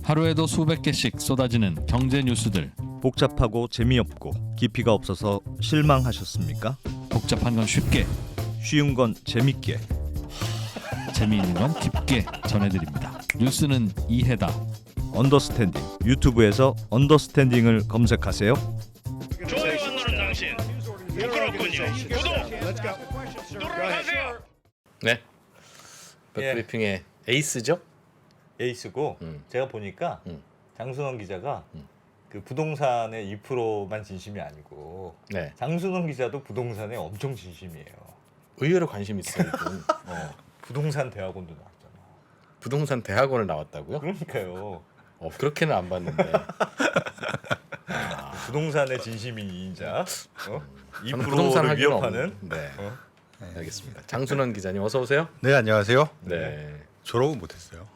하루에도 수백 개씩 쏟아지는 경제 뉴스들. 복잡하고 재미없고 깊이가 없어서 실망하셨습니까? 복잡한 건 쉽게, 쉬운 건 재밌게. 재미있는 건 깊게 전해드립니다. 뉴스는 이해다. 언더스탠딩. 유튜브에서 언더스탠딩을 검색하세요. 좋아요가 누른 당신 부끄럽군요. 구독 누르세요. 네. 예. 백브리핑의 에이스죠? 에이스고 제가 보니까 장순원 기자가 그 부동산의 2%만 진심이 아니고 네. 장순원 기자도 부동산에 엄청 진심이에요. 의외로 관심 있어요. 이분. 부동산 대학원도 나왔잖아. 부동산 대학원을 나왔다고요? 그러니까요. 그렇게는 안 봤는데. 부동산의 진심인 2인자. 저는 부동산 2%를 학위는 위협하는. 없는- 네. 알겠습니다. 장순원 기자님 어서 오세요. 네, 안녕하세요. 네. 졸업은 못했어요.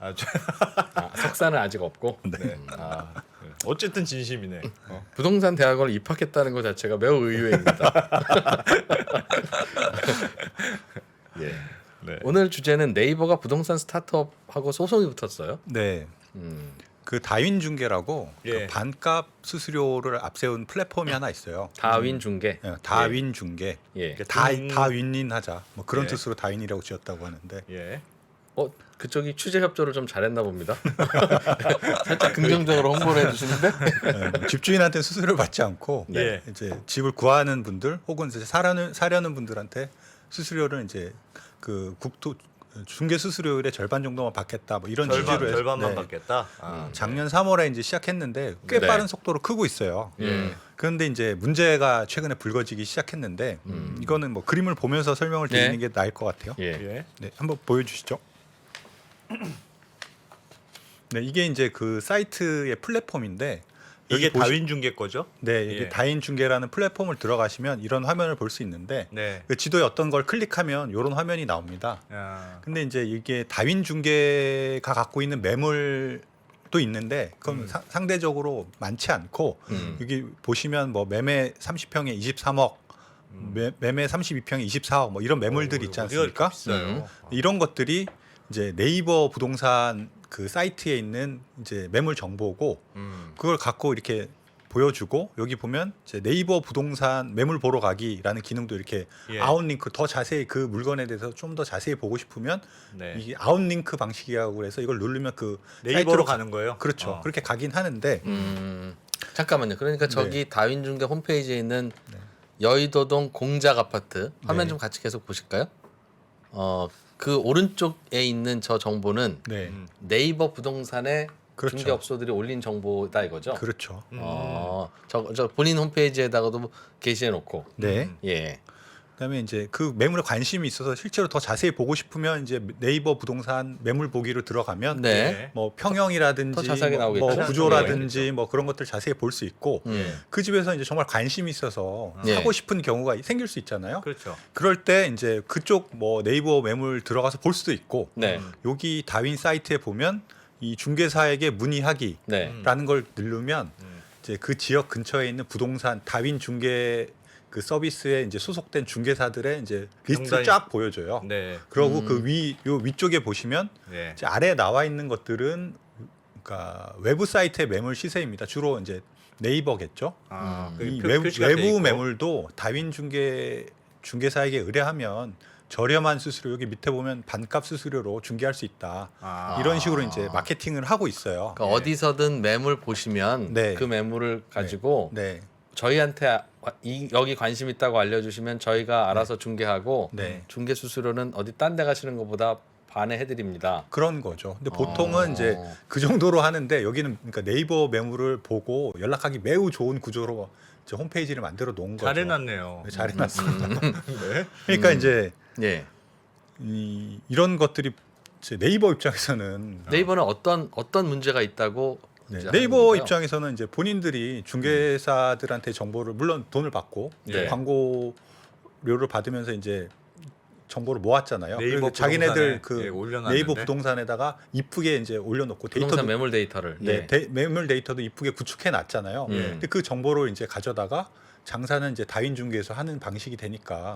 석사는 아직 없고. 네. 어쨌든 진심이네. 부동산 대학원을 입학했다는 것 자체가 매우 의외입니다. 예. 네. 오늘 주제는 네이버가 부동산 스타트업하고 소송이 붙었어요. 네, 음. 그 다윈중개라고 예. 그 반값 수수료를 앞세운 플랫폼이 하나 있어요. 다윈 중개. 다윈중개. 예. 다윈인하자. 뭐 그런 예. 뜻으로 다윈이라고 지었다고 하는데. 예. 그쪽이 취재 협조를 좀 잘했나 봅니다. 살짝 긍정적으로 홍보를 해주시는데. 집주인한테 수수료를 받지 않고 네. 이제 집을 구하는 분들 혹은 이제 사려는 분들한테 수수료를 이제 그 국토 중개 수수료율의 절반 정도만 받겠다. 뭐 이런 취지로 해서 절반만 네. 받겠다. 작년 3월에 이제 시작했는데 꽤 네. 빠른 속도로 크고 있어요. 그런데 이제 문제가 최근에 불거지기 시작했는데 이거는 뭐 그림을 보면서 설명을 드리는 네. 게 나을 것 같아요. 예. 예. 네, 한번 보여주시죠. 네, 이게 이제 그 사이트의 플랫폼인데 이게 보시- 다윈 중개 거죠? 네, 이게 예. 다인중개라는 플랫폼을 들어가시면 이런 화면을 볼 수 있는데 네. 그 지도에 어떤 걸 클릭하면 이런 화면이 나옵니다. 근데 이제 이게 다윈중개가 갖고 있는 매물도 있는데 그건 상대적으로 많지 않고 여기 보시면 뭐 매매 30평에 23억, 매매 32평에 24억 뭐 이런 매물들이 있지 않습니까? 비싸요. 이런 것들이 이제 네이버 부동산 그 사이트에 있는 이제 매물 정보고 그걸 갖고 이렇게 보여주고 여기 보면 이제 네이버 부동산 매물 보러 가기라는 기능도 이렇게 예. 아웃링크 더 자세히 그 물건에 대해서 좀 더 자세히 보고 싶으면 네. 이게 아웃링크 방식이라고 해서 이걸 누르면 그 네이버로 사이트로 가는 거예요? 그렇죠. 그렇게 가긴 하는데 잠깐만요. 그러니까 저기 다윈중개 홈페이지에 있는 여의도동 공작 아파트 화면 네. 좀 같이 계속 보실까요? 그 오른쪽에 있는 저 정보는 네, 네이버 부동산의 그렇죠. 중개업소들이 올린 정보다 이거죠. 그렇죠. 저 본인 홈페이지에다가도 게시해 놓고. 네. 예. 그다음에 이제 그 매물에 관심이 있어서 실제로 더 자세히 보고 싶으면 이제 네이버 부동산 매물 보기로 들어가면 네. 뭐 평형이라든지 더 자세하게 뭐 나오겠죠. 구조라든지 뭐 그런 것들 자세히 볼 수 있고 음. 그 집에서 이제 정말 관심이 있어서 예. 사고 싶은 경우가 생길 수 있잖아요. 그렇죠. 그럴 때 이제 그쪽 뭐 네이버 매물 들어가서 볼 수도 있고 네. 여기 다윈 사이트에 보면 이 중개사에게 문의하기라는 네. 걸 누르면 이제 그 지역 근처에 있는 부동산 다윈 중개 그 서비스에 이제 소속된 중개사들의 이제 리스트를 명단이- 쫙 보여줘요. 네. 그리고 그 요 위쪽에 보시면 네. 이제 아래에 나와 있는 것들은 그러니까 외부 사이트의 매물 시세입니다. 주로 이제 네이버겠죠. 이 외부 매물도 다윈 중개사에게 의뢰하면 저렴한 수수료 여기 밑에 보면 반값 수수료로 중개할 수 있다. 이런 식으로 이제 마케팅을 하고 있어요. 그러니까 어디서든 매물 보시면 네. 그 매물을 가지고 네, 저희한테 여기 관심 있다고 알려주시면 저희가 알아서 중개하고 네. 중개 수수료는 어디 딴 데 가시는 것보다 반에 해드립니다. 그런 거죠. 근데 보통은 이제 그 정도로 하는데 여기는 그러니까 네이버 매물을 보고 연락하기 매우 좋은 구조로 이제 홈페이지를 만들어 놓은 거죠. 잘 해놨네요. 네, 잘 해놨습니다. 네. 그러니까 이제 예. 이런 것들이 이제 네이버 입장에서는 네이버는 어떤 문제가 있다고 네, 이제 네이버 하는 건가요? 입장에서는 이제 본인들이 중개사들한테 정보를 물론 돈을 받고 네. 광고료를 받으면서 이제 정보를 모았잖아요. 네이버 그리고 자기네들 부동산에, 그 예, 올려놨는데. 네이버 부동산에다가 이쁘게 이제 올려놓고 부동산 데이터도 매물 데이터를. 네, 매물 데이터도 이쁘게 구축해 놨잖아요. 근데 그 정보를 이제 가져다가 장사는 이제 다윈 중개에서 하는 방식이 되니까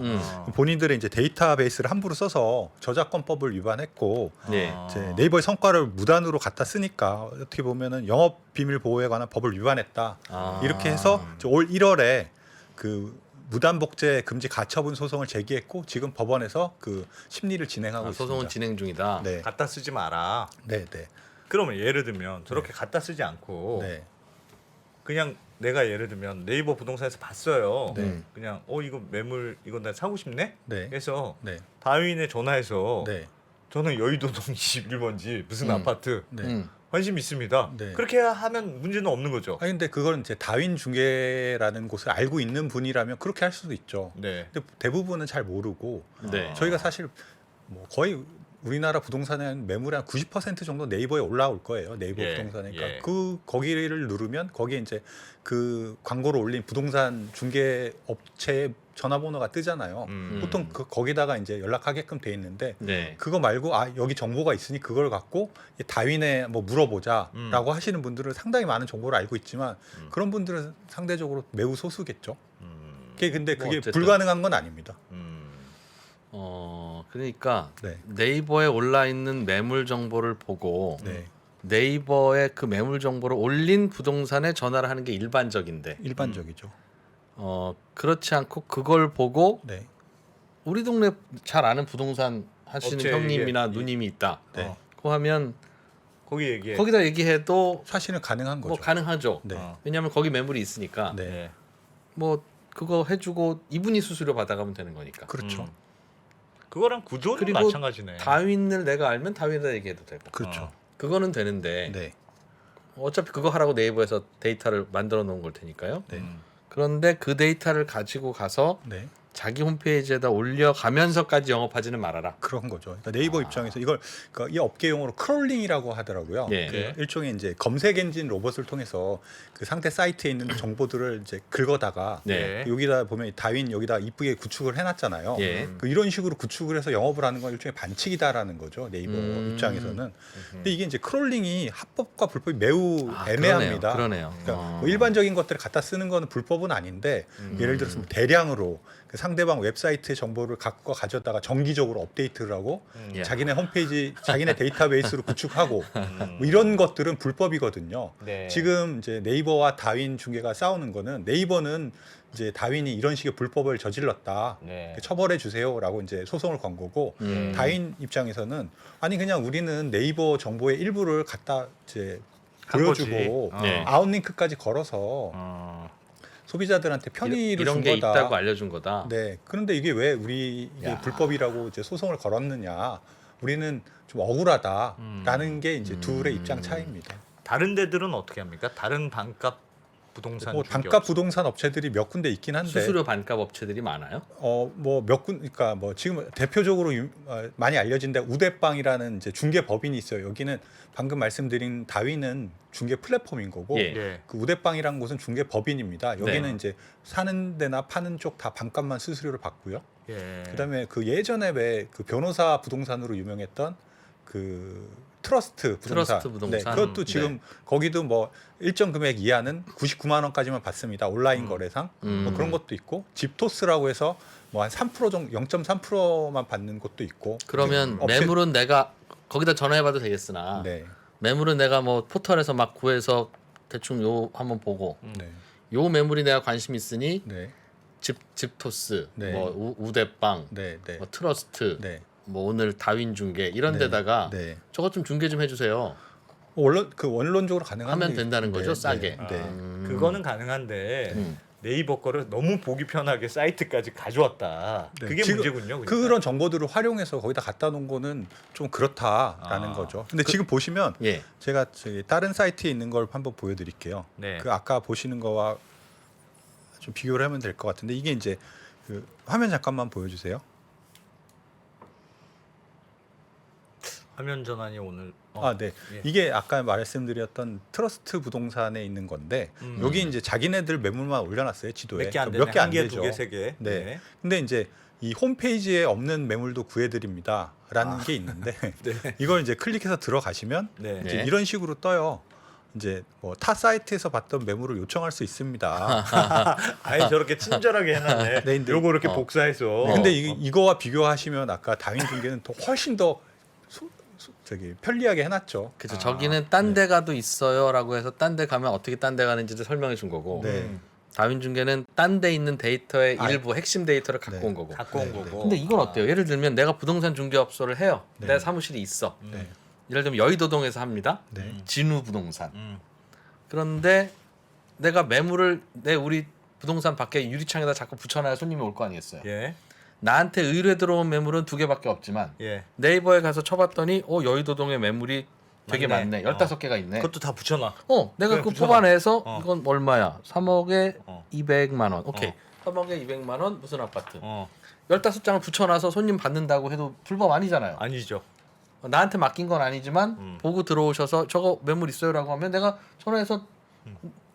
본인들의 이제 데이터베이스를 함부로 써서 저작권법을 위반했고 네. 이제 네이버의 성과를 무단으로 갖다 쓰니까 어떻게 보면은 영업 비밀 보호에 관한 법을 위반했다. 아. 이렇게 해서 이제 올 1월에 그 무단 복제 금지 가처분 소송을 제기했고 지금 법원에서 그 심리를 진행하고 소송은 있습니다. 진행 중이다. 네, 갖다 쓰지 마라. 네, 네, 그러면 예를 들면 저렇게 갖다 쓰지 않고 네, 그냥 내가 예를 들면 네이버 부동산에서 봤어요. 네. 그냥 이거 매물 이거 나 사고 싶네. 네, 해서 네, 다윈에 전화해서 네, 저는 여의도동 21번지 무슨 아파트 네. 관심 있습니다. 네. 그렇게 하면 문제는 없는 거죠. 아 근데 그건 이제 다윈 중개라는 곳을 알고 있는 분이라면 그렇게 할 수도 있죠. 네. 근데 대부분은 잘 모르고 네. 저희가 사실 뭐 거의 우리나라 부동산의 매물의 한 90% 정도 네이버에 올라올 거예요. 네이버 예, 부동산이니까 예. 그 거기를 누르면 거기에 이제 그 광고를 올린 부동산 중개 업체의 전화번호가 뜨잖아요. 보통 거기다가 이제 연락하게끔 돼 있는데 네. 그거 말고 아 여기 정보가 있으니 그걸 갖고 다윈에 뭐 물어보자라고 하시는 분들은 상당히 많은 정보를 알고 있지만 그런 분들은 상대적으로 매우 소수겠죠. 근데 뭐 그게 어쨌든. 불가능한 건 아닙니다. 그러니까 네. 네이버에 올라 있는 매물 정보를 보고 네. 네이버에 그 매물 정보를 올린 부동산에 전화를 하는 게 일반적인데 일반적이죠. 그렇지 않고 그걸 보고 네. 우리 동네 잘 아는 부동산 하시는 업체에게. 형님이나 누님이 있다. 네. 그거 하면 거기 얘기해. 거기다 얘기해도 사실은 가능한 거죠. 뭐 가능하죠. 네. 왜냐하면 거기 매물이 있으니까 네. 네. 뭐 그거 해주고 이분이 수수료 받아가면 되는 거니까. 그렇죠. 그거랑 구조는 그리고 마찬가지네. 다윈을 내가 알면 다윈에다 얘기해도 되고. 그렇죠. 그거는 되는데 네. 어차피 그거 하라고 네이버에서 데이터를 만들어 놓은 걸 테니까요. 네. 그런데 그 데이터를 가지고 가서 네. 자기 홈페이지에다 올려가면서까지 영업하지는 말아라. 그런 거죠. 그러니까 네이버 입장에서 이걸 그러니까 이 업계 용어로 크롤링이라고 하더라고요. 예. 그 일종의 이제 검색 엔진 로봇을 통해서 그 상대 사이트에 있는 정보들을 이제 긁어다가 네. 여기다 보면 다윈 여기다 이쁘게 구축을 해놨잖아요. 예. 그 이런 식으로 구축을 해서 영업을 하는 건 일종의 반칙이다라는 거죠. 네이버 입장에서는. 근데 이게 이제 크롤링이 합법과 불법이 매우 애매합니다. 그러네요. 그러니까 뭐 일반적인 것들을 갖다 쓰는 거는 불법은 아닌데 예를 들어서 뭐 대량으로 그 상대방 웹사이트의 정보를 갖고 가져다가 정기적으로 업데이트를 하고 야. 자기네 홈페이지, 자기네 데이터베이스로 구축하고 뭐 이런 것들은 불법이거든요. 네. 지금 이제 네이버와 다윈 중개가 싸우는 거는 네이버는 이제 다윈이 이런 식의 불법을 저질렀다. 네. 처벌해 주세요라고 이제 소송을 건 거고 다윈 입장에서는 아니 그냥 우리는 네이버 정보의 일부를 갖다 이제 한 거지. 보여주고 네. 아웃링크까지 걸어서 소비자들한테 편의를 이런 준 게 거다. 있다고 알려준 거다. 네. 그런데 이게 왜 우리 이게 야. 불법이라고 이제 소송을 걸었느냐? 우리는 좀 억울하다라는 게 이제 둘의 입장 차이입니다. 다른 데들은 어떻게 합니까? 다른 반값 부동산 뭐 중개 단가 업체. 부동산 업체들이 몇 군데 있긴 한데 수수료 반값 업체들이 많아요. 뭐 몇 군 그러니까 뭐 지금 대표적으로 많이 알려진 데 우대빵이라는 이제 중개 법인이 있어요. 여기는 방금 말씀드린 다윈은 중개 플랫폼인 거고 예. 예. 그 우대빵이라는 곳은 중개 법인입니다. 여기는 네. 이제 사는 데나 파는 쪽 다 반값만 수수료를 받고요. 예. 그다음에 그 예전에 왜 그 변호사 부동산으로 유명했던 그 트러스트 부동산, 트러스트 부동산. 네, 그것도 지금 거기도 뭐 일정 금액 이하는 99만 원까지만 받습니다. 온라인 거래상 뭐 그런 것도 있고 집토스라고 해서 뭐 한 3% 정도 0.3%만 받는 것도 있고 그러면 업체- 매물은 내가 거기다 전화해봐도 되겠으나 네, 매물은 내가 뭐 포털에서 막 구해서 대충 요 한번 보고 네, 요 매물이 내가 관심 있으니 네, 집토스, 네. 뭐 우대빵, 네, 네, 뭐 트러스트, 네, 뭐 오늘 다윈 중개 이런 네, 데다가 네. 저것 좀 중개 좀 해주세요. 원론적으로 가능한 하면 게- 된다는 거죠, 네, 싸게. 네, 네. 그거는 가능한데 음. 네이버 거를 너무 보기 편하게 사이트까지 가져왔다. 네. 그게 지금 문제군요. 그러니까. 그런 정보들을 활용해서 거기다 갖다 놓은 거는 좀 그렇다라는 거죠. 근데 지금 보시면 예. 제가 저기 다른 사이트에 있는 걸 한번 보여드릴게요. 네. 그 아까 보시는 거와 좀 비교를 하면 될 것 같은데 이게 이제 그 화면 잠깐만 보여주세요. 화면 전환이 오늘 네. 예. 이게 아까 말씀드렸던 트러스트 부동산에 있는 건데 여기 이제 자기네들 매물만 올려놨어요 지도에. 몇 개 안 몇 개 안 개, 되죠. 두 개, 세 개. 네. 근데 이제 이 홈페이지에 없는 매물도 구해드립니다라는 게 있는데 이걸 이제 클릭해서 들어가시면 네. 이제 네. 이런 식으로 떠요. 이제 뭐 타 사이트에서 봤던 매물을 요청할 수 있습니다. 아예 저렇게 친절하게 해놨네. 네, 근데- 요거 이렇게 복사해서. 근데 이거와 비교하시면 아까 다윈중개는 더 훨씬 더 저기 편리하게 해놨죠. 그죠. 저기는 딴 데 가도 있어요라고 해서 딴 데 가면 어떻게 딴 데 가는지도 설명해 준 거고. 네. 다윈중개는 딴 데 있는 데이터의 아, 일부 핵심 데이터를 갖고 네. 온 거고. 갖고 온 네, 네. 거고. 근데 이건 어때요? 예를 들면 내가 부동산 중개업소를 해요. 네. 내 사무실이 있어. 네. 예를 들면 여의도동에서 합니다. 네. 진우 부동산. 음. 그런데 내가 매물을 우리 부동산 밖에 유리창에다 자꾸 붙여놔야 손님이 올 거 아니겠어요. 예. 나한테 의뢰 들어온 매물은 2개밖에 없지만 예. 네이버에 가서 쳐봤더니 여의도동에 매물이 되게 맞네. 많네. 15개가 있네. 그것도 다 붙여놔. 내가 그래, 그거 붙여놔. 뽑아내서 어. 이건 얼마야? 3억에 어. 200만 원. 오케이. 어. 3억에 200만 원 무슨 아파트? 어. 15장을 붙여놔서 손님 받는다고 해도 불법 아니잖아요. 아니죠. 나한테 맡긴 건 아니지만 보고 들어오셔서 저거 매물 있어요라고 하면 내가 전화해서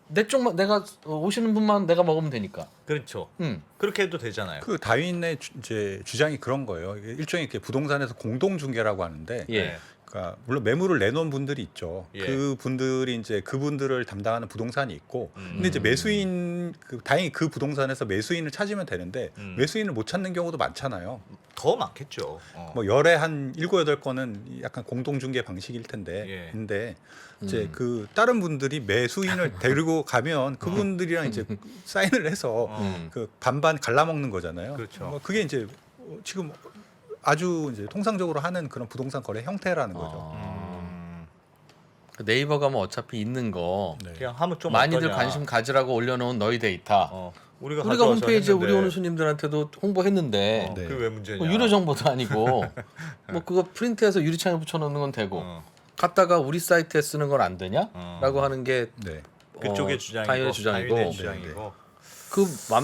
내 쪽만 내가 오시는 분만 내가 먹으면 되니까. 그렇죠. 음. 그렇게 해도 되잖아요. 그 다윈의 이제 주장이 그런 거예요. 이게 일종의 이렇게 부동산에서 공동 중개라고 하는데, 예. 그러니까 물론 매물을 내놓은 분들이 있죠. 예. 그 분들이 이제 그분들을 담당하는 부동산이 있고, 근데 이제 매수인 다행히 그 부동산에서 매수인을 찾으면 되는데 매수인을 못 찾는 경우도 많잖아요. 더 많겠죠. 뭐 열에 한 7, 8건은 약간 공동 중개 방식일 텐데, 예. 근데 이제 그 다른 분들이 매수인을 데리고 가면 그분들이랑 이제 사인을 해서 그 반반 갈라먹는 거잖아요. 그렇죠. 뭐 그게 이제 지금 아주 이제 통상적으로 하는 그런 부동산 거래 형태라는 거죠. 네이버 가면 어차피 있는 거 네. 그냥 하면 좀 많이들 어떠냐. 관심 가지라고 올려놓은 너희 데이터. 우리가 우리가 가져와서 홈페이지에 했는데, 우리 오는 손님들한테도 홍보했는데 네. 그게 왜 문제냐? 뭐 유료 정보도 아니고 뭐 그거 프린트해서 유리창에 붙여놓는 건 되고 갖다가 우리 사이트에 쓰는 건 안 되냐?라고 하는 게 네. 그쪽의 주장이고 다윈의 주장이고 다윈의 주장이고.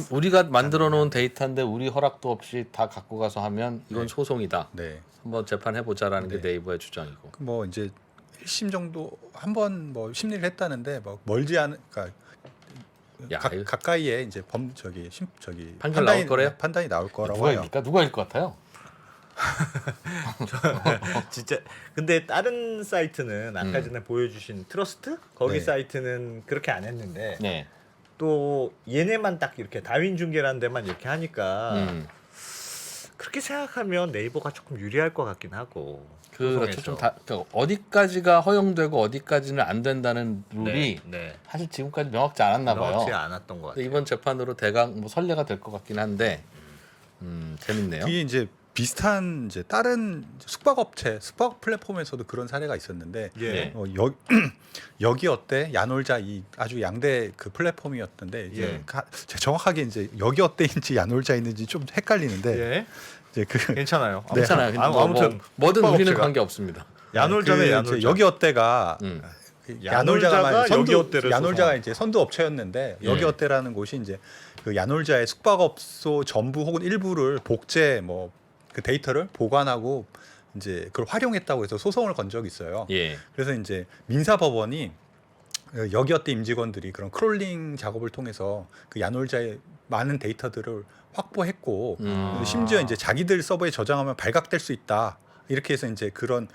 우리가 만들어 놓은 데이터인데 우리 허락도 없이 다 갖고 가서 하면 이건 소송이다. 네. 한번 재판해 보자라는 게 네. 네이버의 주장이고. 뭐 이제 1심 정도 한번 뭐 심리를 했다는데 뭐 멀지 않은 그러니까 야, 이거- 가까이에 이제 저기 판결 나올 거래요? 판단이 나올 거라고 누가 해요. 일까? 누가 일 것 같아요? 진짜 근데 다른 사이트는 아까 전에 보여주신 트러스트 거기 네. 사이트는 그렇게 안 했는데 네. 또 얘네만 딱 이렇게 다윈 중개라는 데만 이렇게 하니까 그렇게 생각하면 네이버가 조금 유리할 것 같긴 하고. 그렇죠. 소송에서. 그러니까 어디까지가 허용되고 어디까지는 안 된다는 룰이 네. 사실 지금까지 명확지 않았나 봐요. 명확치 않았던 것 근데 같아요. 이번 재판으로 대강 뭐 선례가 될 것 같긴 한데 재밌네요. 그게 이제 비슷한 이제 다른 숙박업체, 숙박 플랫폼에서도 그런 사례가 있었는데 예. 네. 여기 어때? 야놀자 이 아주 양대 그 플랫폼이었던데 이제 예. 정확하게 이제 여기 어때인지 야놀자인지 좀 헷갈리는데 예. 이제 그 괜찮아요. 네. 괜찮아요. 근데 아무튼 뭐든 우리는 숙박업체가. 관계 없습니다. 야놀자네 그 야놀자. 이제 여기 어때가 야놀자가 여기 어때를 야놀자가 소송한. 이제 선두 업체였는데 여기 예. 어때라는 곳이 이제 그 야놀자의 숙박업소 전부 혹은 일부를 복제 뭐 그 데이터를 보관하고 이제 그걸 활용했다고 해서 소송을 건 적이 있어요. 예. 그래서 이제 민사법원이 여기 어때 임직원들이 그런 크롤링 작업을 통해서 그 야놀자의 많은 데이터들을 확보했고 심지어 이제 자기들 서버에 저장하면 발각될 수 있다. 이렇게 해서 이제 그런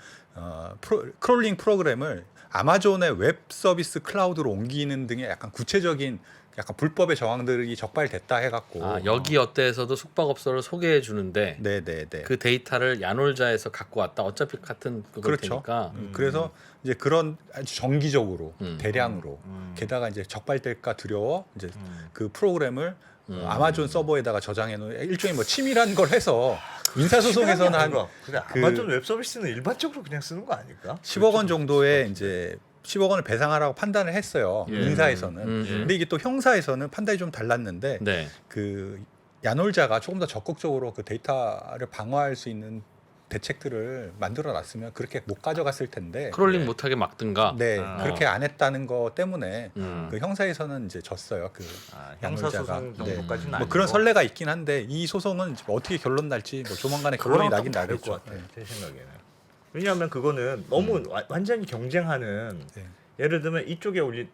크롤링 프로그램을 아마존의 웹 서비스 클라우드로 옮기는 등의 약간 구체적인 약간 불법의 정황들이 적발됐다 해갖고 여기 어때에서도 숙박업소를 소개해 주는데 네네네 그 데이터를 야놀자에서 갖고 왔다. 어차피 같은 그걸 그렇죠. 테니까. 그래서 이제 그런 아주 정기적으로 대량으로 음. 게다가 이제 적발될까 두려워 이제 그 프로그램을 아마존 서버에다가 저장해 놓은 일종의 뭐 치밀한 걸 해서 인사소송에서는 한 그래 그- 아마존 웹 서비스는 일반적으로 그냥 쓰는 거 아닐까? 10억 원 정도의 이제 10억 원을 배상하라고 판단을 했어요. 예. 민사에서는. 근데 이게 또 형사에서는 판단이 좀 달랐는데 네. 그 야놀자가 조금 더 적극적으로 그 데이터를 방어할 수 있는 대책들을 만들어 놨으면 그렇게 못 가져갔을 텐데 크롤링 못하게 막든가. 네 아. 그렇게 안 했다는 거 때문에 음. 그 형사에서는 이제 졌어요. 그 형사 야놀자가. 소송 정도까지는 뭐 아니고 그런 선례가 있긴 한데 이 소송은 어떻게 결론 날지 뭐 조만간에 결론이 나긴 나될 나겠죠. 것 같아요. 제 생각에는. 왜냐하면 그거는 너무 완전히 경쟁하는 네. 예를 들면 이쪽에 올린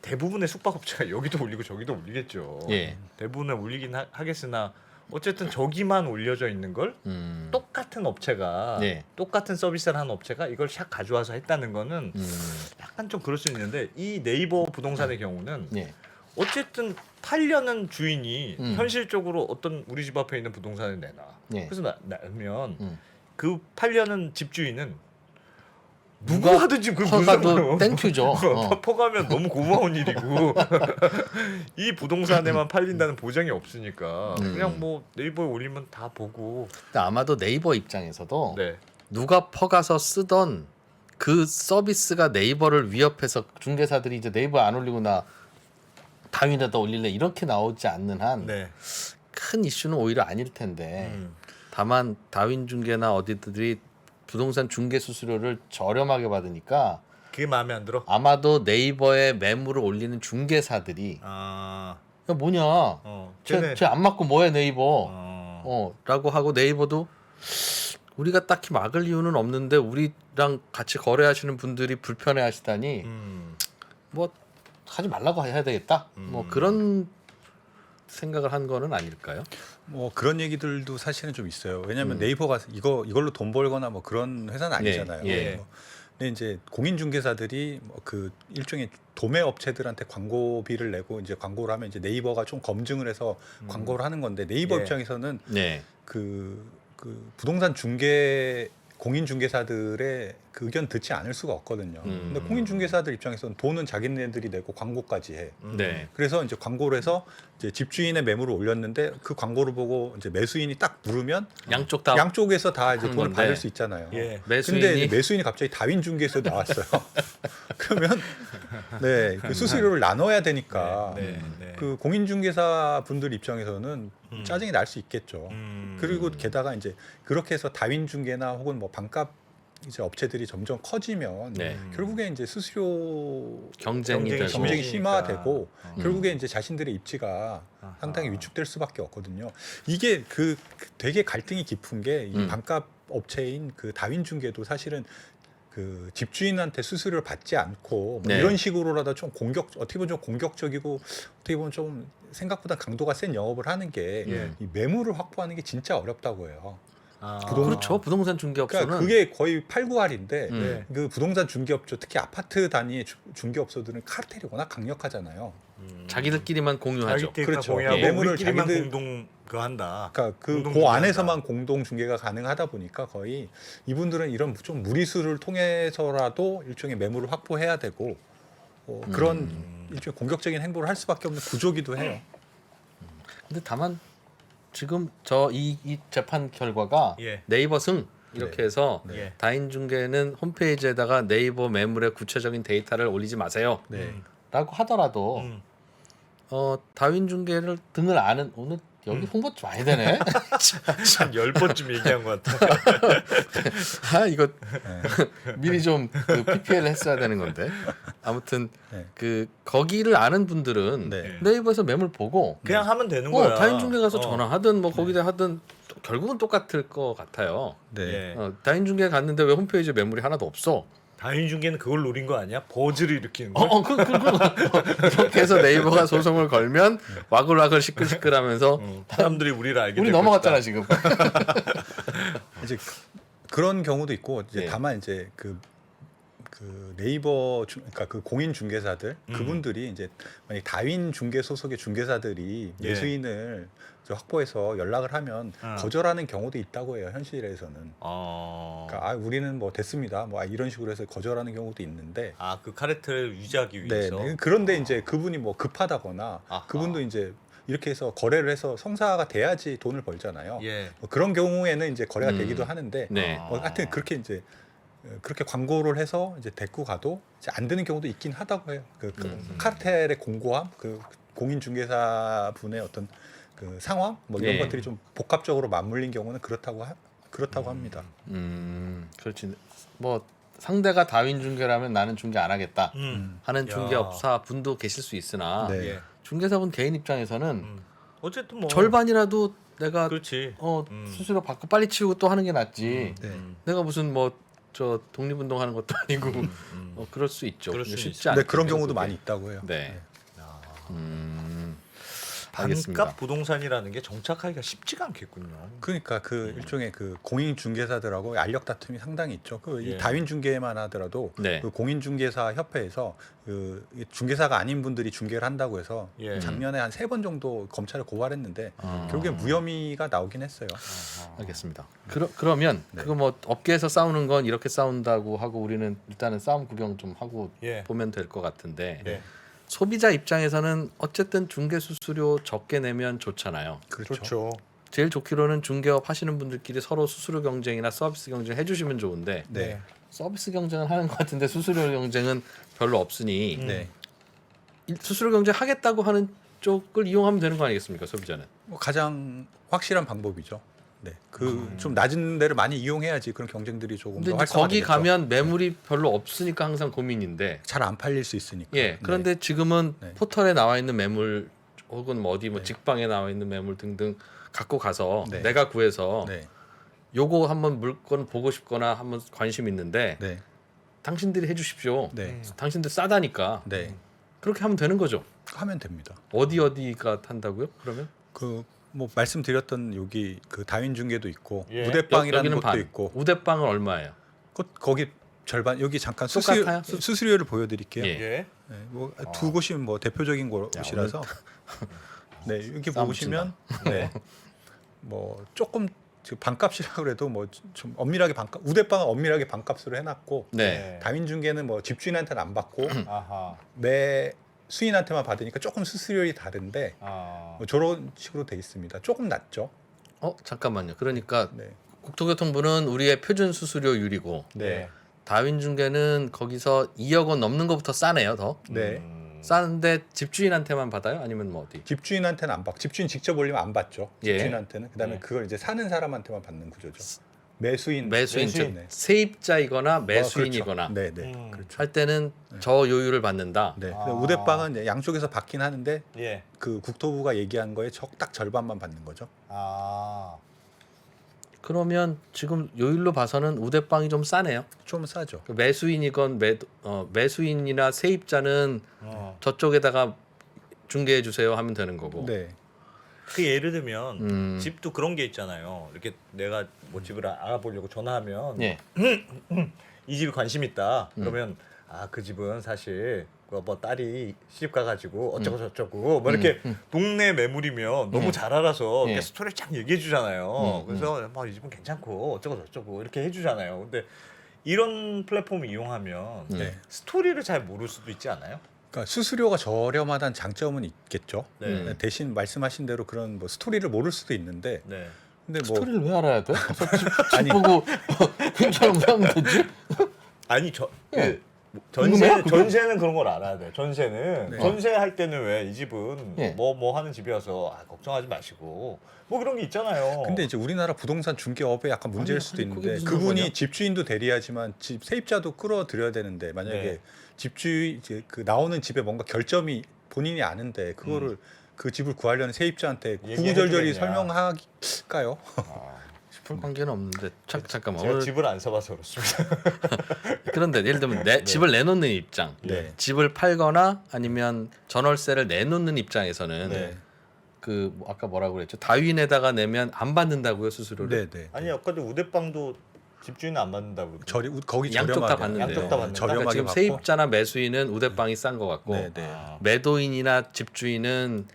대부분의 숙박업체가 여기도 올리고 저기도 올리겠죠. 예. 대부분은 올리긴 하겠으나 어쨌든 저기만 올려져 있는 걸 똑같은 업체가 네. 똑같은 서비스를 하는 업체가 이걸 샥 가져와서 했다는 거는 약간 좀 그럴 수 있는데 이 네이버 부동산의 경우는 예. 어쨌든 팔려는 주인이 음. 현실적으로 어떤 우리 집 앞에 있는 부동산을 내놔. 예. 그래서 나면 음. 그 팔려는 집주인은 누가 누구 하든지 그 퍼가도 땡큐죠. 퍼가면 너무 고마운 일이고 이 부동산에만 팔린다는 보장이 없으니까 그냥 뭐 네이버에 올리면 다 보고 근데 아마도 네이버 입장에서도 네. 누가 퍼가서 쓰던 그 서비스가 네이버를 위협해서 중개사들이 이제 네이버에 안 올리고 나 다윈에다 올릴래 이렇게 나오지 않는 한 큰 네. 이슈는 오히려 아닐 텐데 다만 다윈 중개나 어디들이 부동산 중개 수수료를 저렴하게 받으니까 그게 마음에 안 들어? 아마도 네이버에 매물을 올리는 중개사들이 아, 야 뭐냐 쟤네 쟤 안 맞고 뭐해 네이버 라고 하고 네이버도 우리가 딱히 막을 이유는 없는데 우리랑 같이 거래하시는 분들이 불편해 하시다니 뭐 하지 말라고 해야 되겠다 뭐 그런 생각을 한 거는 아닐까요? 뭐 그런 얘기들도 사실은 좀 있어요. 왜냐하면 네이버가 이걸로 돈 벌거나 뭐 그런 회사는 아니잖아요. 예. 근데 이제 공인중개사들이 뭐 그 일종의 도매 업체들한테 광고비를 내고 이제 광고를 하면 이제 네이버가 좀 검증을 해서 광고를 하는 건데 네이버 예. 입장에서는 네. 그 부동산 중개 공인중개사들의 그 의견 듣지 않을 수가 없거든요. 근데 공인중개사들 입장에서는 돈은 자기네들이 내고 광고까지 해. 네. 그래서 이제 광고를 해서 이제 집주인의 매물을 올렸는데 그 광고를 보고 이제 매수인이 딱 물으면 양쪽 다 양쪽에서 다 이제 하는 돈을 건데. 받을 수 있잖아요. 예. 매수인이 근데 매수인이 갑자기 다윈중개에서 나왔어요. 그러면 네, 그 수수료를 나눠야 되니까 네. 그 공인중개사 분들 입장에서는 짜증이 날 수 있겠죠. 그리고 게다가 이제 그렇게 해서 다윈중개나 혹은 뭐 반값 이제 업체들이 점점 커지면 네. 결국에 이제 수수료 경쟁이 되고 경쟁이 심화되고 어. 결국에 이제 자신들의 입지가 아하. 상당히 위축될 수밖에 없거든요. 이게 그 되게 갈등이 깊은 게 이 반값 업체인 그 다윈중개도 사실은 그 집주인한테 수수료를 받지 않고 뭐 네. 이런 식으로라도 좀 어떻게 보면 좀 공격적이고 어떻게 보면 좀 생각보다 강도가 센 영업을 하는 게 이 매물을 확보하는 게 진짜 어렵다고 해요. 그렇죠. 부동산 중개업소는 그러니까 그게 거의 8,9할인데 네. 그 부동산 중개업소 특히 아파트 단위의 중개업소들은 카르텔이 워낙 강력하잖아요. 자기들끼리만 공유하죠. 자기끼리 그렇죠. 공유하고 매물을 우리끼리만 자기들- 공동 그거 한다. 그러니까 그 공동 안에서만 공동 중개가 가능하다 보니까 거의 이분들은 이런 좀 무리수를 통해서라도 일종의 매물을 확보해야 되고 그런 일종의 공격적인 행보를 할 수밖에 없는 구조기도 해요. 근데 다만 지금 이 재판 결과가 예. 네이버 승 이렇게 해서 네. 다인중개는 홈페이지에다가 네이버 매물의 구체적인 데이터를 올리지 마세요. 네. 라고 하더라도 다윈중개를 등을 아는 오늘 여기 홍보 좀 많이 되네. 한 10번쯤 얘기한 것 같아. 아 이거 미리 좀 그 PPL 했어야 되는 건데 아무튼 네. 그 거기를 아는 분들은 네. 네이버에서 매물 보고 그냥 하면 되는 거야. 다인중개 가서 전화하든 뭐 거기다 하든 결국은 똑같을 것 같아요. 네. 예. 다인중개 갔는데 왜 홈페이지에 매물이 하나도 없어? 다인중개는 그걸 노린 거 아니야? 버즈를 일으키는 걸? 그렇게 해서 네이버가 소송을 걸면 와글와글 시끌시끌하면서 사람들이 우리를 알게 우리 될 넘어갔잖아 것이다. 지금. 이제 그런 경우도 있고 이제 예. 다만 이제 그 네이버 그러니까 그 공인 중개사들 그분들이 이제 만약 다윈 중개 소속의 중개사들이 예. 매수인을 확보해서 연락을 하면 거절하는 경우도 있다고 해요. 현실에서는. 그러니까 우리는 뭐 됐습니다. 뭐 이런 식으로 해서 거절하는 경우도 있는데. 그 카르텔을 유지하기 네. 위해서. 그런데 이제 그분이 뭐 급하다거나 아하. 그분도 이제 이렇게 해서 거래를 해서 성사가 돼야지 돈을 벌잖아요. 예. 뭐 그런 경우에는 이제 거래가 되기도 하는데 네. 하여튼 그렇게 이제 그렇게 광고를 해서 이제 데리고 가도 이제 안 되는 경우도 있긴 하다고 해요. 그 카르텔의 공고함, 그 공인 중개사 분의 어떤 그 상황, 뭐 이런 네. 것들이 좀 복합적으로 맞물린 경우는 그렇다고 합니다. 그렇지. 뭐 상대가 다윈중개라면 나는 중개 안 하겠다 하는 야. 중개업사 분도 계실 수 있으나 네. 예. 중개사분 개인 입장에서는 어쨌든 뭐 절반이라도 내가 그렇지. 수수료 받고 빨리 치우고 또 하는 게 낫지. 네. 내가 무슨 뭐 저 독립운동하는 것도 아니고 그럴 수 있죠. 그럴 수 쉽지 있죠. 않죠. 근데 그런 경우도 많이 있다고 해요. 네. 반값 알겠습니다. 부동산이라는 게 정착하기가 쉽지가 않겠군요. 그러니까 그 일종의 그 공인 중개사들하고 알력 다툼이 상당히 있죠. 그 예. 이 다윈 중개만 하더라도 네. 그 공인 중개사 협회에서 그 중개사가 아닌 분들이 중개를 한다고 해서 예. 작년에 한 3번 정도 검찰에 고발했는데 아. 결국에 무혐의가 나오긴 했어요. 알겠습니다. 그러면 네. 그거 뭐 업계에서 싸우는 건 이렇게 싸운다고 하고 우리는 일단은 싸움 구경 좀 하고 예. 보면 될 것 같은데 네. 소비자 입장에서는 어쨌든 중개 수수료 적게 내면 좋잖아요. 그렇죠. 제일 좋기로는 중개업 하시는 분들끼리 서로 수수료 경쟁이나 서비스 경쟁 해주시면 좋은데 네. 서비스 경쟁은 하는 것 같은데 수수료 경쟁은 별로 없으니 네. 수수료 경쟁 하겠다고 하는 쪽을 이용하면 되는 거 아니겠습니까, 소비자는? 뭐 가장 확실한 방법이죠. 네. 그 좀 낮은 데를 많이 이용해야지 그런 경쟁들이 조금 근데 더 이제 거기 활성화되겠죠. 가면 매물이 별로 없으니까 항상 고민인데. 잘 안 팔릴 수 있으니까. 예. 그런데 지금은 네. 포털에 나와 있는 매물 혹은 뭐 어디 뭐 네. 직방에 나와 있는 매물 등등 갖고 가서 네. 내가 구해서 네. 요거 한번 물건 보고 싶거나 한번 관심 있는데 네. 당신들이 해주십시오. 네. 당신들 싸다니까 네. 그렇게 하면 되는 거죠. 하면 됩니다. 어디가 탄다고요? 그러면 그 뭐 말씀드렸던 여기 그 다윈 중개도 있고 예. 우대빵이라는 여기는 것도 반. 있고 우대빵은 얼마예요? 거기 절반 여기 잠깐 똑같아요? 수수료를 보여드릴게요. 예. 예. 네, 뭐두 곳이 뭐 대표적인 곳이라서 네 여기 싸움 보시면 네뭐 조금 지금 반값이라 그래도 뭐 좀 엄밀하게 반값 우대빵은 엄밀하게 반값으로 해놨고 네. 다윈 중개는 뭐 집주인한테는 안 받고 아하. 매 수인한테만 받으니까 조금 수수료율이 다른데 아. 뭐 저런 식으로 돼 있습니다. 조금 낮죠. 잠깐만요. 그러니까 네. 국토교통부는 우리의 표준 수수료율이고 네. 다윈중개는 거기서 2억 원 넘는 것부터 싸네요. 더 네. 싸는데 집주인한테만 받아요? 아니면 뭐 어디? 집주인한테는 안 받고 집주인 직접 올리면 안 받죠. 예. 집주인한테는 그다음에 예. 그걸 이제 사는 사람한테만 받는 구조죠. 매수인 매수인 매수인. 네. 세입자이거나 매수인이거나 그렇죠. 네, 네. 그렇죠. 할 때는 저 요율을 받는다. 네. 아. 우대빵은 이제 양쪽에서 받긴 하는데 예. 그 국토부가 얘기한 거에 딱 절반만 받는 거죠. 아. 그러면 지금 요율로 봐서는 우대빵이 좀 싸네요. 좀 싸죠. 그 매수인이건 매수인이나 세입자는 어. 저쪽에다가 중개해 주세요 하면 되는 거고. 네. 그 예를 들면 음. 집도 그런 게 있잖아요. 이렇게 내가 뭐 집을 알아보려고 전화하면 예. 이 집이 관심 있다. 그러면 아 그 집은 사실 뭐 딸이 시집 가가지고 어쩌고 저쩌고 뭐 이렇게 동네 매물이면 너무 잘 알아서 예. 이렇게 스토리를 쫙 얘기해 주잖아요. 그래서 뭐 이 집은 괜찮고 어쩌고 저쩌고 이렇게 해주잖아요. 근데 이런 플랫폼을 이용하면 네. 스토리를 잘 모를 수도 있지 않아요? 그러니까 수수료가 저렴하다는 장점은 있겠죠. 네. 대신 말씀하신 대로 그런 뭐 스토리를 모를 수도 있는데 네. 근데 뭐 스토리를 왜 알아야 돼? 아니 보고 괜찮으면 사면 되지. 아니 예. 전세는 궁금해요, 그게? 전세는 그런 걸 알아야 돼. 전세는 네. 전세할 때는 왜 이 집은 예. 뭐 하는 집이어서 걱정하지 마시고 뭐 그런 게 있잖아요. 근데 이제 우리나라 부동산 중개업에 약간 문제일 아니, 수도 아니, 그게 있는데 무슨 그분이 상관이야? 집주인도 대리하지만 집 세입자도 끌어들여야 되는데 만약에 네. 집주인 이제 그 나오는 집에 뭔가 결점이 본인이 아는데 그거를 그 집을 구하려는 세입자한테 구구절절히 얘기해주겠냐. 설명할까요? 싶을 관계는 없는데 잠깐만 제가 오늘 집을 안 써봐서 그렇습니다. 그런데 예를 들면 집을 내놓는 입장, 네. 집을 팔거나 아니면 전월세를 내놓는 입장에서는 네. 그뭐 아까 뭐라고 그랬죠? 다윈에다가 내면 안 받는다고요 수수료를? 네, 네. 아니 아까도 우대빵도 집주인은 안 받는다고. 거기 양쪽 다 저렴하게 받는데. 양쪽 다 받는다. 저렴하게 그러니까 지금 받고. 세입자나 매수인은 우대빵이 싼 것 같고 네, 네. 아. 매도인이나 집주인은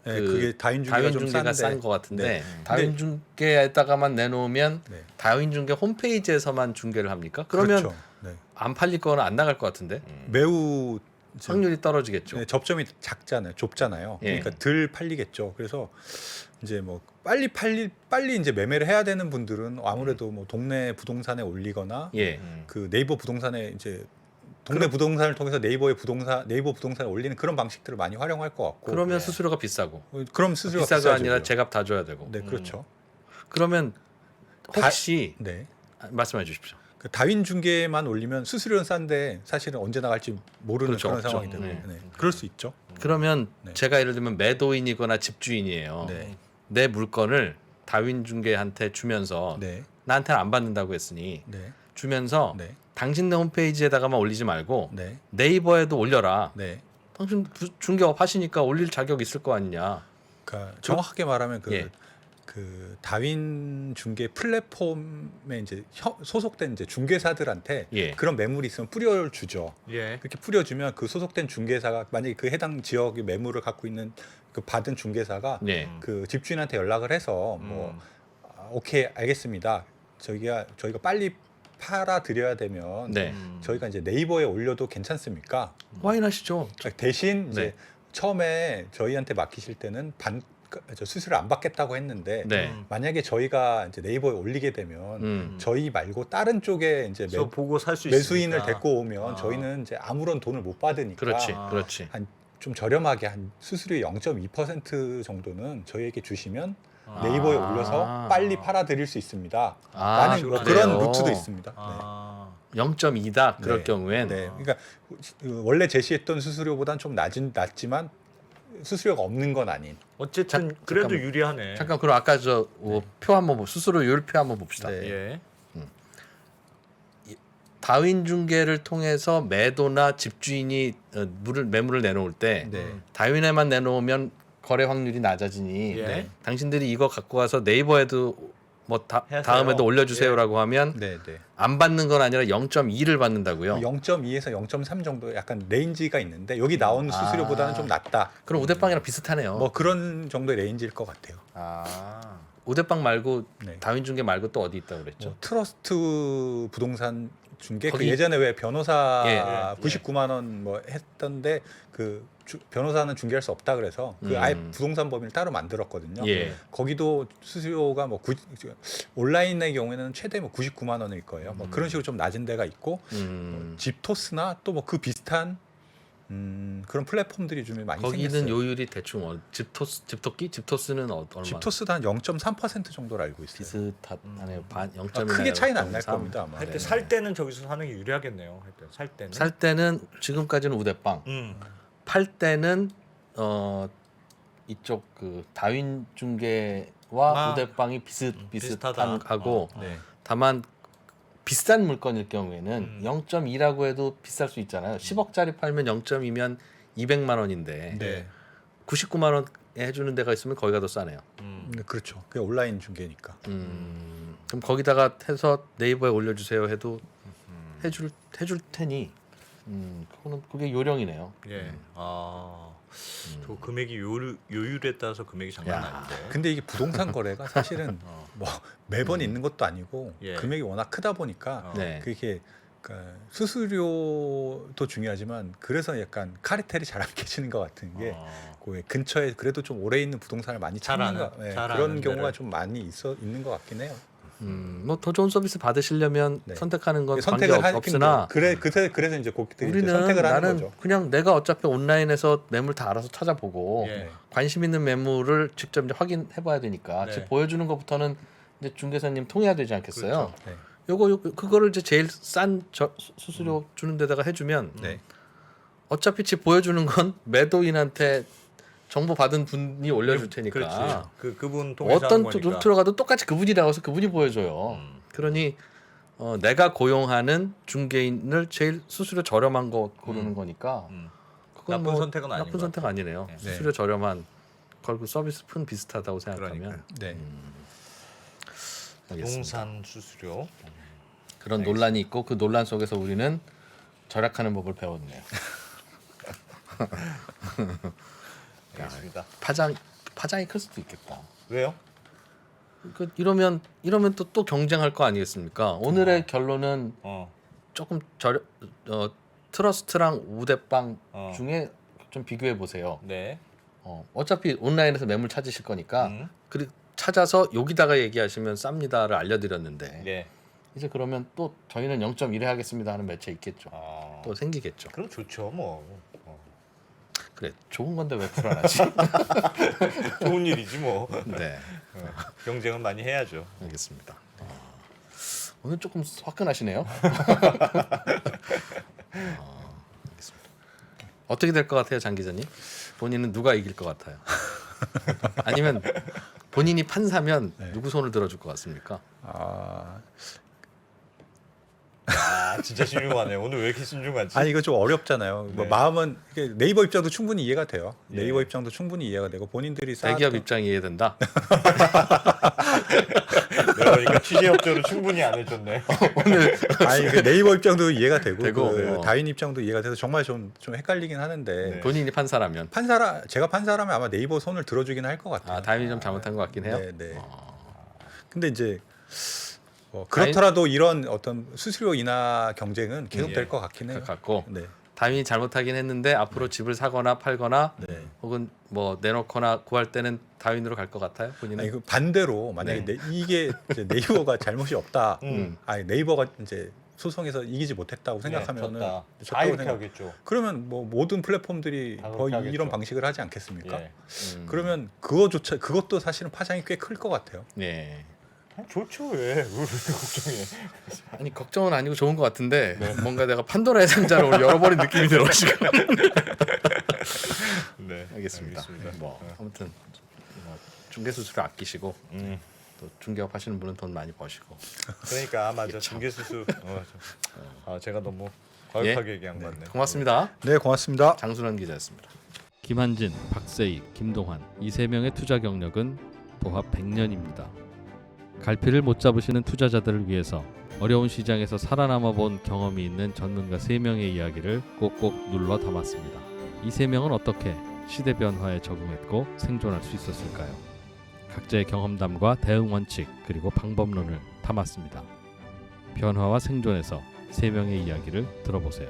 네, 그 그게 다윈중개가 좀 다윈중개가 싼데. 싼 것 같은데 네. 다윈중개에다가만 내놓으면 네. 다윈중개 홈페이지에서만 중개를 합니까? 그러면 그렇죠. 네. 안 팔릴 거는 안 나갈 것 같은데 매우 이제 확률이 떨어지겠죠. 네, 접점이 작잖아요. 좁잖아요. 예. 그러니까 덜 팔리겠죠. 그래서 이제 뭐 빨리 이제 매매를 해야 되는 분들은 아무래도 뭐 동네 부동산에 올리거나 예. 그 네이버 부동산에 이제 동네 부동산을 통해서 네이버 부동산에 올리는 그런 방식들을 많이 활용할 것 같고. 그러면 수수료가 비싸고 그럼 수수료가 비싸가 비싸지고요. 아니라 제값 다 줘야 되고. 네, 그렇죠. 그러면 혹시 네. 말씀해 주십시오. 그 다윈 중개만 올리면 수수료는 싼데 사실은 언제 나갈지 모르는 그렇죠, 그런 없죠. 상황이 되는. 네. 네. 그럴 수 있죠. 그러면 네. 제가 예를 들면 매도인이거나 집주인이에요. 네. 내 물건을 다윈중개한테 주면서 네. 나한테는 안 받는다고 했으니 네. 주면서 네. 당신네 홈페이지에다가만 올리지 말고 네. 네이버에도 올려라. 네. 당신 중개업 하시니까 올릴 자격 있을 거 아니냐. 그러니까 정확하게 말하면 예. 그 다윈 중개 플랫폼에 이제 소속된 이제 중개사들한테 예. 그런 매물이 있으면 뿌려주죠. 예. 그렇게 뿌려주면 그 소속된 중개사가 만약에 그 해당 지역의 매물을 갖고 있는 그 받은 중개사가 네. 그 집주인한테 연락을 해서 뭐 오케이 알겠습니다. 저희가 빨리 팔아 드려야 되면 네. 저희가 이제 네이버에 올려도 괜찮습니까? 확인하시죠. 대신 이제 네. 처음에 저희한테 맡기실 때는 수수료 안 받겠다고 했는데 네. 만약에 저희가 이제 네이버에 올리게 되면 저희 말고 다른 쪽에 이제 저 보고 살 수 있으니까. 매수인을 데리고 오면 아. 저희는 이제 아무런 돈을 못 받으니까 그렇지. 아. 그렇지. 한 좀 저렴하게 한 수수료 0.2% 정도는 저희에게 주시면 네이버에 아. 올려서 빨리 팔아 드릴 수 있습니다. 아, 라는 뭐 그래요? 그런 루트도 있습니다. 아. 0.2다. 그럴 네. 경우엔 네. 그러니까 원래 제시했던 수수료보다는 좀 낮지만 수수료가 없는 건 아닌. 어쨌든 그래도 유리하네. 잠깐 그럼 아까 저 표 한번 수수료율 표 한번 봅시다. 네. 예. 다윈 중개를 통해서 매도나 집주인이 매물을 내놓을 때 네. 다윈에만 내놓으면 거래 확률이 낮아지니 예. 당신들이 이거 갖고 와서 네이버에도 뭐 해서요? 다음에도 올려주세요라고 하면 네, 네. 안 받는 건 아니라 0.2를 받는다고요. 0.2에서 0.3 정도 약간 레인지가 있는데 여기 나온 수수료보다는 좀 낮다. 그럼 우대빵이랑 비슷하네요. 뭐 그런 정도의 레인지일 것 같아요. 아 우대빵 말고 네. 다윈 중개 말고 또 어디 있다고 그랬죠? 뭐 트러스트 부동산 중개 그 거기- 예전에 왜 변호사 예. 99만 원 뭐 했던데 그 변호사는 중개할 수 없다 그래서 그 아예 부동산 법인을 따로 만들었거든요. 예. 거기도 수수료가 뭐 온라인의 경우에는 최대 뭐 99만 원일 거예요. 뭐 그런 식으로 좀 낮은 데가 있고 집토스나 또 뭐 그 비슷한 그런 플랫폼들이 좀 많이 거기는 생겼어요. 요율이 대충 집토끼? 집토스는 얼마? 집토스도 한 0.3% 정도로 알고 있어요. 비슷하네요. 반 0. 크게 차이는 안 날 겁니다 아마. 할 때 살 때는 저기서 사는 게 유리하겠네요. 살 때는. 살 때는 지금까지는 우대빵. 팔 때는 이쪽 그 다윈 중개와 우대빵이 비슷한 하고 네. 다만 비싼 물건일 경우에는 0.2라고 해도 비쌀 수 있잖아요. 10억짜리 팔면 0.2면 200만 원인데 네. 99만 원에 해주는 데가 있으면 거기가 더 싸네요. 네, 그렇죠. 그게 온라인 중개니까. 그럼 거기다가 해서 네이버에 올려주세요 해도 해줄 테니 그게 요령이네요. 예. 아. 저 금액이 요율에 따라서 금액이 장난 야. 아닌데. 근데 이게 부동산 거래가 사실은 뭐 매번 있는 것도 아니고 예. 금액이 워낙 크다 보니까 네. 그게 그러니까 수수료도 중요하지만 그래서 약간 카르텔이 잘 안 깨지는 것 같은 게 그 근처에 그래도 좀 오래 있는 부동산을 많이 잘 찾는 아는, 거 네, 잘 그런 아는 경우가 데를. 좀 많이 있는 것 같긴 해요. 뭐 더 좋은 서비스 받으시려면 네. 선택하는 건 선택을 관계 없으나 그래서 이제 고객들이 이제 우리는 선택을 하는 나는 거죠. 그냥 내가 어차피 온라인에서 매물 다 알아서 찾아보고 예. 관심 있는 매물을 직접 이제 확인해봐야 되니까 네. 즉 보여주는 것부터는 이제 중개사님 통해야 되지 않겠어요? 네. 그거를 이제 제일 싼 수수료 주는 데다가 해주면 네. 어차피 집 보여주는 건 매도인한테 정보 받은 분이 올려줄 테니까 그렇지. 그분 통해서 어떤 하는 거니까. 루트로 가도 똑같이 그분이 나와서 그분이 보여줘요. 그러니 내가 고용하는 중개인을 제일 수수료 저렴한 거 고르는 거니까 그건 나쁜 선택은 아닌 나쁜 것 선택 아니네요. 네. 수수료 저렴한 걸고 서비스 품 비슷하다고 생각하면 그러니까요. 네. 알겠습니다. 부동산 수수료. 그런 논란이 있고 그 논란 속에서 우리는 절약하는 법을 배웠네요. 알겠습니다. 파장이 클 수도 있겠다. 왜요? 이러면 또 경쟁할 거 아니겠습니까? 오늘의 결론은 조금 트러스트랑 우대빵 중에 좀 비교해 보세요. 네. 어차피 온라인에서 매물 찾으실 거니까 그리고 찾아서 여기다가 얘기하시면 쌉니다를 알려드렸는데 네. 이제 그러면 또 저희는 0.1에 하겠습니다 하는 매체 있겠죠. 또 생기겠죠. 그럼 좋죠, 뭐. 그래 좋은 건데 왜 불안하지? 좋은 일이지 뭐. 네, 경쟁은 많이 해야죠. 알겠습니다. 오늘 조금 화끈하시네요. 알겠습니다. 어떻게 될 것 같아요, 장 기자님? 본인은 누가 이길 것 같아요? 아니면 본인이 판사면 누구 손을 들어줄 것 같습니까? 아 진짜 신중하네. 오늘 왜 이렇게 신중하지? 아니 이거 좀 어렵잖아요. 뭐 네. 마음은 이게 네이버 입장도 충분히 이해가 돼요. 예. 네이버 입장도 충분히 이해가 되고 본인들이 대기업 쌓았던- 입장이 이해된다. 내가 보니까 취재 협조를 충분히 안 해줬네. 아니 그 네이버 입장도 이해가 되고, 되고, 그 어. 다윈 입장도 이해가 돼서 정말 좀 헷갈리긴 하는데 네. 본인이 판사라면 제가 판사라면 아마 네이버 손을 들어주긴 할 것 같아요. 다윈이 좀 잘못한 것 같긴 해요. 네, 네. 근데 이제 그렇더라도 이런 어떤 수수료 인하 경쟁은 계속 예. 될 것 같긴 해요. 같고 네. 다윈이 잘못하긴 했는데 앞으로 집을 사거나 팔거나 네. 혹은 뭐 내놓거나 구할 때는 다윈으로 갈 것 같아요. 본인은. 아니 그 반대로 만약에 네. 이게 이제 네이버가 잘못이 없다. 음. 아니 네이버가 이제 소송에서 이기지 못했다고 생각하면은 다 졌다고 이렇게 생각- 하겠죠. 그러면 뭐 모든 플랫폼들이 다 거의 그렇게 이런 하겠죠. 방식을 하지 않겠습니까? 예. 그러면 그것도 사실은 파장이 꽤 클 것 같아요. 네. 좋죠 왜? 왜 걱정해? 아니 걱정은 아니고 좋은 것 같은데 뭔가 내가 판도라의 상자를 오늘 열어버린 느낌이 들어 지금. 네. 알겠습니다. 알겠습니다. 뭐 아무튼 뭐 중개 수수료 아끼시고 음. 또 중개업 하시는 분은 돈 많이 버시고. 그러니까 맞아 중개수수. 제가 너무 과격하게 얘기한 것 같네. 고맙습니다. 네, 고맙습니다. 장순환 기자였습니다. 김한진, 박세익, 김동환 이 세 명의 투자 경력은 도합 100년입니다. 갈피를 못 잡으시는 투자자들을 위해서 어려운 시장에서 살아남아 본 경험이 있는 전문가 3명의 이야기를 꼭꼭 눌러 담았습니다. 이 3명은 어떻게 시대 변화에 적응했고 생존할 수 있었을까요? 각자의 경험담과 대응 원칙 그리고 방법론을 담았습니다. 변화와 생존에서 3명의 이야기를 들어보세요.